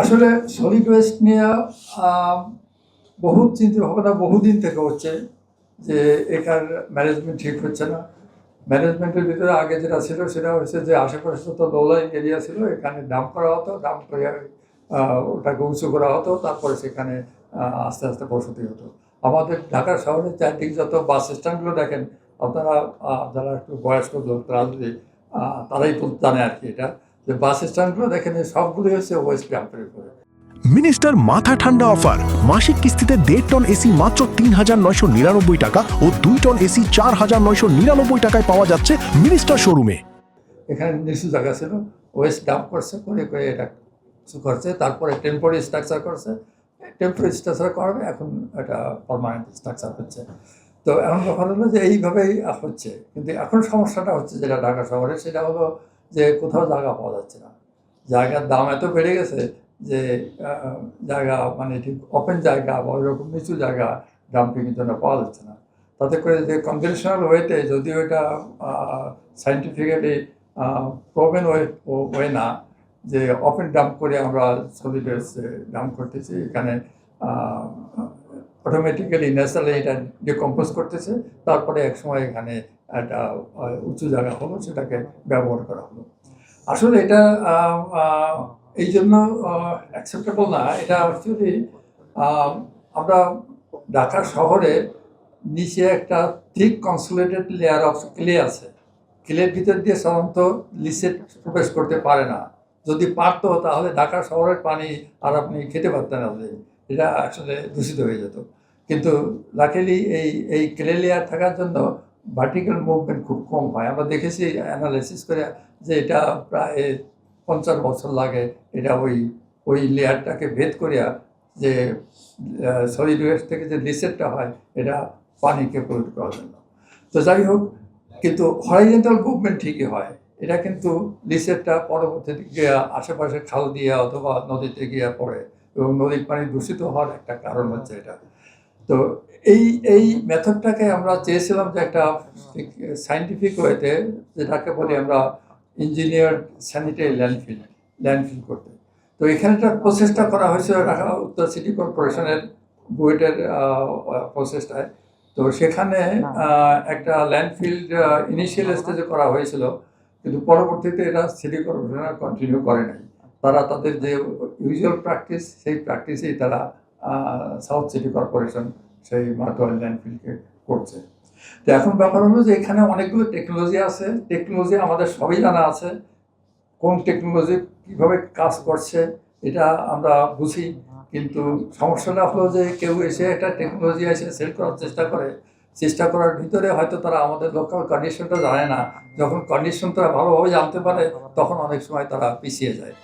আসলে solid waste নিয়ে বহু চিন্তা ভাবনা বহুদিন থেকে হচ্ছে যে এখান ম্যানেজমেন্ট ঠিক হচ্ছে না। ম্যানেজমেন্টের ভিতরে আগে যেটা ছিল সেটা হচ্ছে যে আশেপাশে তো লোলাইং এরিয়া ছিল, এখানে ডাম্প করা হতো, ডাম্প করে ওটাকে উঁচু করা হতো, তারপরে সেখানে আস্তে আস্তে বসতি হতো। আমাদের ঢাকা শহরের চারদিক যত বাস স্ট্যান্ডগুলো দেখেন আপনারা, যারা একটু বয়স্ক লোক তারা যদি তারাই তো জানে আর কি, এটা যে বাস স্ট্যান্ডগুলো দেখেন সবগুলো হচ্ছে ওয়েস্ট ডাম্পের উপরে। মিনিস্টার মাথা ঠান্ডা অফার, মাসিক কিস্তিতে 1.5 টন এসি মাত্র 3,999 টাকা ও 2 টন এসি 4,999 টাকায় পাওয়া যাচ্ছে মিনিস্টার শোরুমে। এখানে নিচু জায়গা ছিল, ওয়েস্ট ডাম্প করছে, করে করে এটা কিছু করছে, তারপরে টেম্পোরারি স্ট্রাকচার করছে, টেম্পোরারি স্ট্রাকচার করবে, এখন এটা পার্মানেন্ট স্ট্রাকচার হচ্ছে। তো এখন ব্যাপার হলো যে এইভাবেই হচ্ছে, কিন্তু এখন সমস্যাটা হচ্ছে যেটা ঢাকা শহরে, সেটা হলো যে কোথাও জায়গা পাওয়া যাচ্ছে না। জায়গার দাম এত বেড়ে গেছে যে জায়গা মানে ঠিক ওপেন জায়গা বা ওইরকম নিচু জায়গা ডাম্পিংয়ের জন্য পাওয়া যাচ্ছে না। তাতে করে যে কনভেনশনাল ওয়েতে, যদিও এটা সায়েন্টিফিক্যালি প্রভেন ওয়ে না যে ওপেন ডাম্প করে আমরা সলিড ওয়েস্ট ডাম্প করতেছি, এখানে অটোমেটিক্যালি ন্যাচারালি এটা ডিকম্পোজ করতেছে, তারপরে একসময় এখানে একটা উঁচু জায়গা হলো, সেটাকে ব্যবহার করা হলো। আসলে এটা এই জন্য অ্যাকসেপ্টেবল না। এটা অ্যাকচুয়ালি আমরা ঢাকা শহরে নিচে একটা thick consolidated layer of clay আছে, ক্লের ভিতর দিয়ে সাধারণত লিসেট প্রবেশ করতে পারে না। যদি পারতো তাহলে ঢাকা শহরের পানি আর আপনি খেতে পারতেন না, এটা আসলে দূষিত হয়ে যেত। কিন্তু লাকিলি এই ক্লে লেয়ার থাকার জন্য ভার্টিক্যাল মুভমেন্ট খুব কম হয়। আমরা দেখেছি অ্যানালাইসিস করে যে এটা প্রায় 50 বছর লাগে এটা ওই লেয়ারটাকে ভেদ করিয়া যে সলিড ওয়েস্ট থেকে যে লিসেটটা হয় এটা পানিকে পরিণত করার জন্য। তো যাই হোক, কিন্তু হরাইজন্টাল মুভমেন্ট ঠিকই হয়। এটা কিন্তু লিসেটটা পরবর্তীতে গিয়ে আশেপাশে খাল দিয়ে অথবা নদীতে গিয়ে পড়ে, এবং নদীর পানি দূষিত হওয়ার একটা কারণ হচ্ছে এটা। তো এই মেথডটাকে আমরা চেয়েছিলাম যে একটা সায়েন্টিফিক ওয়েতে, যেটাকে বলি আমরা ইঞ্জিনিয়ার্ড স্যানিটারি ল্যান্ডফিল করতে। তো এখানটার প্রসেসটা করা হয়েছে ঢাকা উত্তর সিটি কর্পোরেশনের বুয়েটের প্রসেসটায়। তো সেখানে একটা ল্যান্ডফিল্ড ইনিশিয়াল স্টেজে করা হয়েছিল, কিন্তু পরবর্তীতে এটা সিটি কর্পোরেশন কন্টিনিউ করে নাই। তারা তাদের যে ইউজুয়াল প্র্যাকটিস, সেই প্র্যাকটিসেই তারা সাউথ সিটি কর্পোরেশন সেই মাটোয়াল ল্যান্ডফিলকে করছে। তো এখন ব্যাপার হলো যে এখানে অনেকগুলো টেকনোলজি আছে, টেকনোলজি আমাদের সবই জানা আছে, কোন টেকনোলজি কীভাবে কাজ করছে এটা আমরা বুঝি। কিন্তু সমস্যাটা হলো যে কেউ এসে একটা টেকনোলজি এসে সেল করার চেষ্টা করার ভিতরে হয়তো তারা আমাদের লোকাল কন্ডিশনটা জানে না। যখন কন্ডিশন তারা ভালোভাবে জানতে পারে তখন অনেক সময় তারা পিছিয়ে যায়।